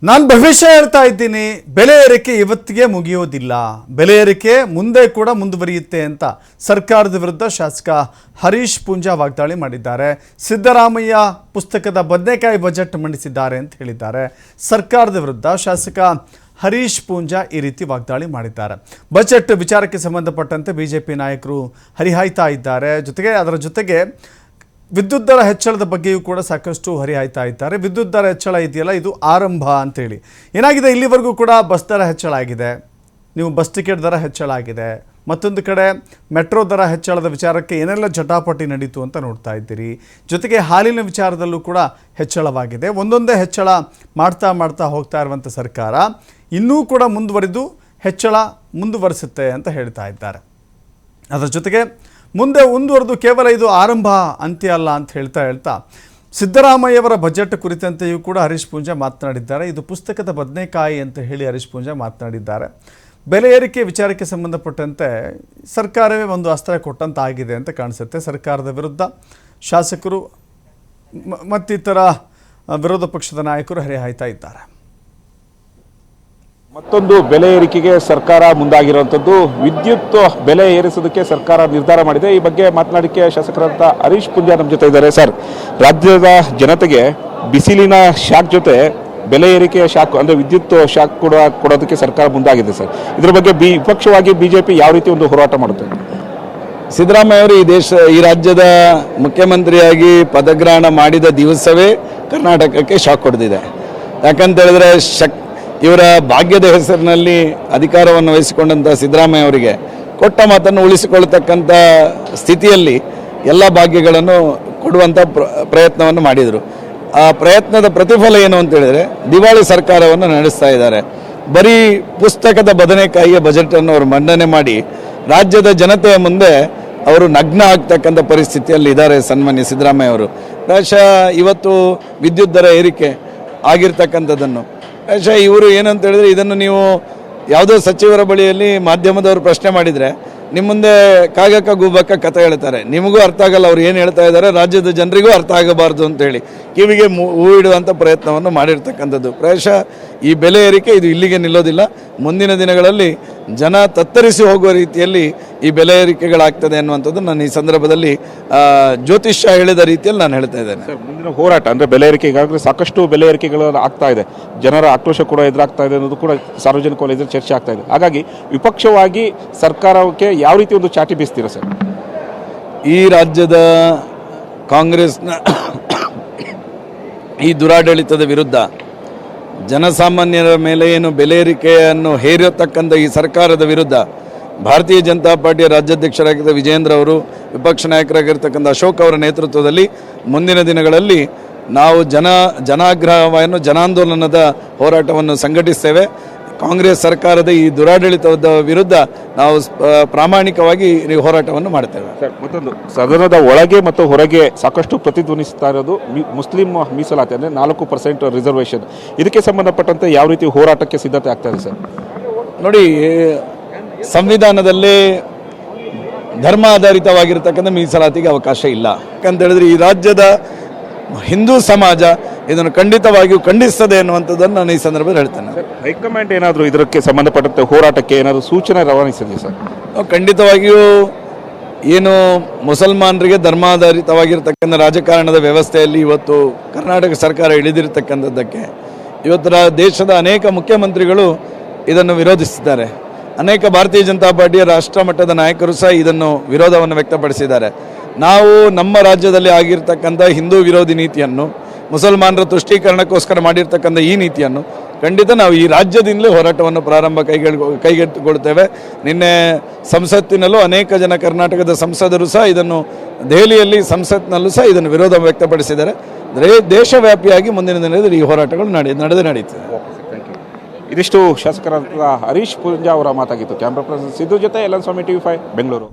ನಾನು ಭವಿಷ್ಯ ಹೇಳ್ತಾ ಇದ್ದೀನಿ, ಬೆಲೆ ಏರಿಕೆ ಇವತ್ತಿಗೆ ಮುಗಿಯೋದಿಲ್ಲ, ಬೆಲೆ ಏರಿಕೆ ಮುಂದೆ ಕೂಡ ಮುಂದುವರಿಯುತ್ತೆ ಅಂತ ಸರ್ಕಾರದ ವಿರುದ್ಧ ಶಾಸಕ ಹರೀಶ್ ಪೂಂಜಾ ವಾಗ್ದಾಳಿ ಮಾಡಿದ್ದಾರೆ. ಸಿದ್ದರಾಮಯ್ಯ ಪುಸ್ತಕದ ಬದನೆಕಾಯಿ ಬಜೆಟ್ ಮಂಡಿಸಿದ್ದಾರೆ ಅಂತ ಹೇಳಿದ್ದಾರೆ. ಸರ್ಕಾರದ ವಿರುದ್ಧ ಶಾಸಕ ಹರೀಶ್ ಪೂಂಜಾ ಈ ರೀತಿ ವಾಗ್ದಾಳಿ ಮಾಡಿದ್ದಾರೆ. ಬಜೆಟ್ ವಿಚಾರಕ್ಕೆ ಸಂಬಂಧಪಟ್ಟಂತೆ ಬಿಜೆಪಿ ನಾಯಕರು ಹರಿಹಾಯ್ತಾ ಇದ್ದಾರೆ. ಅದರ ಜೊತೆಗೆ ವಿದ್ಯುತ್ ದರ ಹೆಚ್ಚಳದ ಬಗ್ಗೆಯೂ ಕೂಡ ಸಾಕಷ್ಟು ಹರಿಹಾಯ್ತಾ ಇದ್ದಾರೆ. ವಿದ್ಯುತ್ ದರ ಹೆಚ್ಚಳ ಇದೆಯಲ್ಲ, ಇದು ಆರಂಭ ಅಂತೇಳಿ ಏನಾಗಿದೆ, ಇಲ್ಲಿವರೆಗೂ ಕೂಡ ಬಸ್ ದರ ಹೆಚ್ಚಳ ಆಗಿದೆ, ನೀವು ಬಸ್ ಟಿಕೆಟ್ ದರ ಹೆಚ್ಚಳ ಆಗಿದೆ, ಮತ್ತೊಂದು ಕಡೆ ಮೆಟ್ರೋ ದರ ಹೆಚ್ಚಳದ ವಿಚಾರಕ್ಕೆ ಏನೆಲ್ಲ ಜಟಾಪಟಿ ನಡೀತು ಅಂತ ನೋಡ್ತಾ ಇದ್ದೀರಿ. ಜೊತೆಗೆ ಹಾಲಿನ ವಿಚಾರದಲ್ಲೂ ಕೂಡ ಹೆಚ್ಚಳವಾಗಿದೆ. ಒಂದೊಂದೇ ಹೆಚ್ಚಳ ಮಾಡ್ತಾ ಹೋಗ್ತಾ ಇರುವಂಥ ಸರ್ಕಾರ ಇನ್ನೂ ಕೂಡ ಮುಂದುವರಿಸುತ್ತೆ ಅಂತ ಹೇಳ್ತಾ ಇದ್ದಾರೆ. ಅದರ ಜೊತೆಗೆ ಮುಂದೆ ಮುಂದುವರೆದು ಕೇವಲ ಇದು ಆರಂಭ ಅಂತ್ಯ ಅಲ್ಲ ಅಂತ ಹೇಳ್ತಾ ಸಿದ್ದರಾಮಯ್ಯವರ ಬಜೆಟ್ ಕುರಿತಂತೆಯೂ ಕೂಡ ಹರೀಶ್ ಪೂಂಜಾ ಮಾತನಾಡಿದ್ದಾರೆ. ಇದು ಪುಸ್ತಕದ ಬದನೆಕಾಯಿ ಅಂತ ಹೇಳಿ ಹರೀಶ್ ಪೂಂಜಾ ಮಾತನಾಡಿದ್ದಾರೆ. ಬೆಲೆ ಏರಿಕೆ ವಿಚಾರಕ್ಕೆ ಸಂಬಂಧಪಟ್ಟಂತೆ ಸರ್ಕಾರವೇ ಒಂದು ಅಸ್ತ್ರ ಕೊಟ್ಟಂತಾಗಿದೆ ಅಂತ ಕಾಣಿಸುತ್ತೆ. ಸರ್ಕಾರದ ವಿರುದ್ಧ ಶಾಸಕರು ಮತ್ತಿತರ ವಿರೋಧ ಪಕ್ಷದ ನಾಯಕರು ಹರಿಹಾಯ್ತಾ ಇದ್ದಾರೆ. ಮತ್ತೊಂದು ಬೆಲೆ ಏರಿಕೆಗೆ ಸರ್ಕಾರ ಮುಂದಾಗಿರುವಂಥದ್ದು. ವಿದ್ಯುತ್ ಬೆಲೆ ಏರಿಸೋದಕ್ಕೆ ಸರ್ಕಾರ ನಿರ್ಧಾರ ಮಾಡಿದೆ. ಈ ಬಗ್ಗೆ ಮಾತನಾಡಲಿಕ್ಕೆ ಶಾಸಕರಂತ ಹರೀಶ್ ಪೂಂಜಾ ನಮ್ಮ ಜೊತೆ ಇದ್ದಾರೆ. ಸರ್, ರಾಜ್ಯದ ಜನತೆಗೆ ಬಿಸಿಲಿನ ಶಾಕ್ ಜೊತೆ ಬೆಲೆ ಏರಿಕೆಯ ಶಾಕ್ ಅಂದರೆ ವಿದ್ಯುತ್ ಶಾಕ್ ಕೊಡೋದಕ್ಕೆ ಸರ್ಕಾರ ಮುಂದಾಗಿದೆ. ಸರ್, ಇದ್ರ ಬಗ್ಗೆ ವಿಪಕ್ಷವಾಗಿ ಬಿಜೆಪಿ ಯಾವ ರೀತಿ ಒಂದು ಹೋರಾಟ ಮಾಡುತ್ತೆ? ಸಿದ್ದರಾಮಯ್ಯ ಅವರು ಈ ರಾಜ್ಯದ ಮುಖ್ಯಮಂತ್ರಿಯಾಗಿ ಪದಗ್ರಹಣ ಮಾಡಿದ ದಿವಸವೇ ಕರ್ನಾಟಕಕ್ಕೆ ಶಾಕ್ ಹೊಡೆದಿದೆ. ಯಾಕಂತ ಹೇಳಿದ್ರೆ ಇವರ ಭಾಗ್ಯದ ಹೆಸರಿನಲ್ಲಿ ಅಧಿಕಾರವನ್ನು ವಹಿಸಿಕೊಂಡಂಥ ಸಿದ್ದರಾಮಯ್ಯ ಅವರಿಗೆ ಕೊಟ್ಟ ಮಾತನ್ನು ಉಳಿಸಿಕೊಳ್ಳತಕ್ಕಂಥ ಸ್ಥಿತಿಯಲ್ಲಿ ಎಲ್ಲ ಭಾಗ್ಯಗಳನ್ನು ಕೊಡುವಂಥ ಪ್ರಯತ್ನವನ್ನು ಮಾಡಿದರು. ಆ ಪ್ರಯತ್ನದ ಪ್ರತಿಫಲ ಏನು ಅಂತ ಹೇಳಿದರೆ ದಿವಾಳಿ ಸರ್ಕಾರವನ್ನು ನಡೆಸ್ತಾ ಇದ್ದಾರೆ. ಬರೀ ಪುಸ್ತಕದ ಬದನೆಕಾಯಿಯ ಬಜೆಟನ್ನು ಅವರು ಮಂಡನೆ ಮಾಡಿ ರಾಜ್ಯದ ಜನತೆಯ ಮುಂದೆ ಅವರು ನಗ್ನ ಆಗ್ತಕ್ಕಂಥ ಪರಿಸ್ಥಿತಿಯಲ್ಲಿ ಇದ್ದಾರೆ ಸನ್ಮಾನ್ಯ ಸಿದ್ದರಾಮಯ್ಯ ಅವರು. ಪ್ರಾಯಶಃ ಇವತ್ತು ವಿದ್ಯುತ್ ದರ ಏರಿಕೆ ಆಗಿರ್ತಕ್ಕಂಥದ್ದನ್ನು ಇವರು ಏನಂತ ಹೇಳಿದ್ರೆ, ಇದನ್ನು ನೀವು ಯಾವುದೋ ಸಚಿವರ ಬಳಿಯಲ್ಲಿ ಮಾಧ್ಯಮದವರು ಪ್ರಶ್ನೆ ಮಾಡಿದರೆ ನಿಮ್ಮ ಮುಂದೆ ಕಾಗಕ್ಕ ಗೂಬಕ್ಕ ಕಥೆ ಹೇಳ್ತಾರೆ. ನಿಮಗೂ ಅರ್ಥ ಆಗಲ್ಲ ಅವ್ರು ಏನು ಹೇಳ್ತಾ ಇದ್ದಾರೆ, ರಾಜ್ಯದ ಜನರಿಗೂ ಅರ್ಥ ಆಗಬಾರ್ದು ಅಂತೇಳಿ ಕಿವಿಗೆ ಹೂ ಇಡುವಂಥ ಪ್ರಯತ್ನವನ್ನು ಮಾಡಿರ್ತಕ್ಕಂಥದ್ದು. ಪ್ರಾಯಶಃ ಈ ಬೆಲೆ ಏರಿಕೆ ಇದು ಇಲ್ಲಿಗೆ ನಿಲ್ಲೋದಿಲ್ಲ. ಮುಂದಿನ ದಿನಗಳಲ್ಲಿ ಜನ ತತ್ತರಿಸಿ ಹೋಗುವ ರೀತಿಯಲ್ಲಿ ಈ ಬೆಲೆ ಏರಿಕೆಗಳಾಗ್ತದೆ ಅನ್ನುವಂಥದ್ದು ನಾನು ಈ ಸಂದರ್ಭದಲ್ಲಿ ಜ್ಯೋತಿಷ್ಯ ಹೇಳಿದ ರೀತಿಯಲ್ಲಿ ನಾನು ಹೇಳ್ತಾ ಇದ್ದೇನೆ. ಮುಂದಿನ ಹೋರಾಟ ಅಂದರೆ ಬೆಲೆ ಏರಿಕೆ, ಈಗಾಗಲೇ ಸಾಕಷ್ಟು ಬೆಲೆ ಏರಿಕೆಗಳು ಆಗ್ತಾ ಇದೆ, ಜನರ ಆಕ್ರೋಶ ಕೂಡ ಎದುರಾಗ್ತಾ ಇದೆ ಅನ್ನೋದು ಕೂಡ ಸಾರ್ವಜನಿಕ ವಲಯದಲ್ಲಿ ಚರ್ಚೆ ಆಗ್ತಾ ಇದೆ. ಹಾಗಾಗಿ ವಿಪಕ್ಷವಾಗಿ ಸರ್ಕಾರಕ್ಕೆ ಯಾವ ರೀತಿ ಒಂದು ಚಾಟಿ ಬೀಸ್ತೀರಾ ಸರ್? ಈ ರಾಜ್ಯದ ಕಾಂಗ್ರೆಸ್ನ ಈ ದುರಾಡಳಿತದ ವಿರುದ್ಧ ಜನಸಾಮಾನ್ಯರ ಮೇಲೆ ಏನು ಬೆಲೆ ಏರಿಕೆಯನ್ನು ಹೇರಿರತಕ್ಕಂಥ ಈ ಸರ್ಕಾರದ ವಿರುದ್ಧ ಭಾರತೀಯ ಜನತಾ ಪಾರ್ಟಿಯ ರಾಜ್ಯಾಧ್ಯಕ್ಷರಾಗಿದ್ದ ವಿಜೇಂದ್ರ ಅವರು, ವಿಪಕ್ಷ ನಾಯಕರಾಗಿರ್ತಕ್ಕಂಥ ಅಶೋಕ್ ಅವರ ನೇತೃತ್ವದಲ್ಲಿ ಮುಂದಿನ ದಿನಗಳಲ್ಲಿ ನಾವು ಜನಾಗ್ರಹವನ್ನು ಜನಾಂದೋಲನದ ಹೋರಾಟವನ್ನು ಸಂಘಟಿಸ್ತೇವೆ. ಕಾಂಗ್ರೆಸ್ ಸರ್ಕಾರದ ಈ ದುರಾಡಳಿತದ ವಿರುದ್ಧ ನಾವು ಪ್ರಾಮಾಣಿಕವಾಗಿ ಈ ಹೋರಾಟವನ್ನು ಮಾಡ್ತೇವೆ. ಮತ್ತೊಂದು, ಸದನದ ಒಳಗೆ ಮತ್ತು ಹೊರಗೆ ಸಾಕಷ್ಟು ಪ್ರತಿಧ್ವನಿಸ್ತಾ ಇರೋದು ಮುಸ್ಲಿಂ ಮೀಸಲಾತಿ ಅಂದರೆ 4% ರಿಸರ್ವೇಷನ್. ಇದಕ್ಕೆ ಸಂಬಂಧಪಟ್ಟಂತೆ ಯಾವ ರೀತಿ ಹೋರಾಟಕ್ಕೆ ಸಿದ್ಧತೆ ಆಗ್ತಾ ಇದೆ ಸರ್? ನೋಡಿ, ಸಂವಿಧಾನದಲ್ಲಿ ಧರ್ಮ ಆಧಾರಿತವಾಗಿರ್ತಕ್ಕಂಥ ಮೀಸಲಾತಿಗೆ ಅವಕಾಶ ಇಲ್ಲ. ಯಾಕಂತ ಹೇಳಿದ್ರೆ ಈ ರಾಜ್ಯದ ಹಿಂದೂ ಸಮಾಜ ಇದನ್ನು ಖಂಡಿತವಾಗಿಯೂ ಖಂಡಿಸ್ತದೆ ಅನ್ನುವಂಥದ್ದನ್ನು ನಾನು ಈ ಸಂದರ್ಭದಲ್ಲಿ ಹೇಳ್ತೇನೆ. ಹೈಕಮಾಂಡ್ ಏನಾದರೂ ಇದಕ್ಕೆ ಸಂಬಂಧಪಟ್ಟಂತೆ ಹೋರಾಟಕ್ಕೆ ಏನಾದರೂ ಸೂಚನೆ ರವಾನಿಸಿದೆ ಸರ್? ಖಂಡಿತವಾಗಿಯೂ ಏನು ಮುಸಲ್ಮಾನರಿಗೆ ಧರ್ಮಾಧಾರಿತವಾಗಿರ್ತಕ್ಕಂಥ ರಾಜಕಾರಣದ ವ್ಯವಸ್ಥೆಯಲ್ಲಿ ಇವತ್ತು ಕರ್ನಾಟಕ ಸರ್ಕಾರ ಇಳಿದಿರ್ತಕ್ಕಂಥದ್ದಕ್ಕೆ ಇವತ್ತು ದೇಶದ ಅನೇಕ ಮುಖ್ಯಮಂತ್ರಿಗಳು ಇದನ್ನು ವಿರೋಧಿಸಿದ್ದಾರೆ. ಅನೇಕ ಭಾರತೀಯ ಜನತಾ ಪಾರ್ಟಿಯ ರಾಷ್ಟ್ರ ಮಟ್ಟದ ನಾಯಕರು ಸಹ ಇದನ್ನು ವಿರೋಧವನ್ನು ವ್ಯಕ್ತಪಡಿಸಿದ್ದಾರೆ. ನಾವು ನಮ್ಮ ರಾಜ್ಯದಲ್ಲಿ ಆಗಿರ್ತಕ್ಕಂಥ ಹಿಂದೂ ವಿರೋಧಿ ನೀತಿಯನ್ನು, ಮುಸಲ್ಮಾನರ ತುಷ್ಟೀಕರಣಕ್ಕೋಸ್ಕರ ಮಾಡಿರ್ತಕ್ಕಂಥ ಈ ನೀತಿಯನ್ನು ಖಂಡಿತ ನಾವು ಈ ರಾಜ್ಯದಿಂದಲೇ ಹೋರಾಟವನ್ನು ಕೈಗೆತ್ತಿಕೊಳ್ತೇವೆ. ನಿನ್ನೆ ಸಂಸತ್ತಿನಲ್ಲೂ ಅನೇಕ ಜನ ಕರ್ನಾಟಕದ ಸಂಸದರು ಸಹ ಇದನ್ನು, ದೆಹಲಿಯಲ್ಲಿ ಸಂಸತ್ನಲ್ಲೂ ಸಹ ಇದನ್ನು ವಿರೋಧ ವ್ಯಕ್ತಪಡಿಸಿದ್ದಾರೆ. ದೇಶವ್ಯಾಪಿಯಾಗಿ ಮುಂದಿನ ದಿನದಲ್ಲಿ ಈ ಹೋರಾಟಗಳು ನಡೀತದೆ. ಇದಿಷ್ಟು ಶಾಸಕರಾದ ಹರೀಶ್ ಪೂಂಜಾ ಅವರ ಮಾತಾಗಿತ್ತು. ಕ್ಯಾಮ್ರಾ ಪರ್ಸನ್ ಸಿದ್ದು ಜೊತೆ LN ಸ್ವಾಮಿ, TV5 ಬೆಂಗಳೂರು.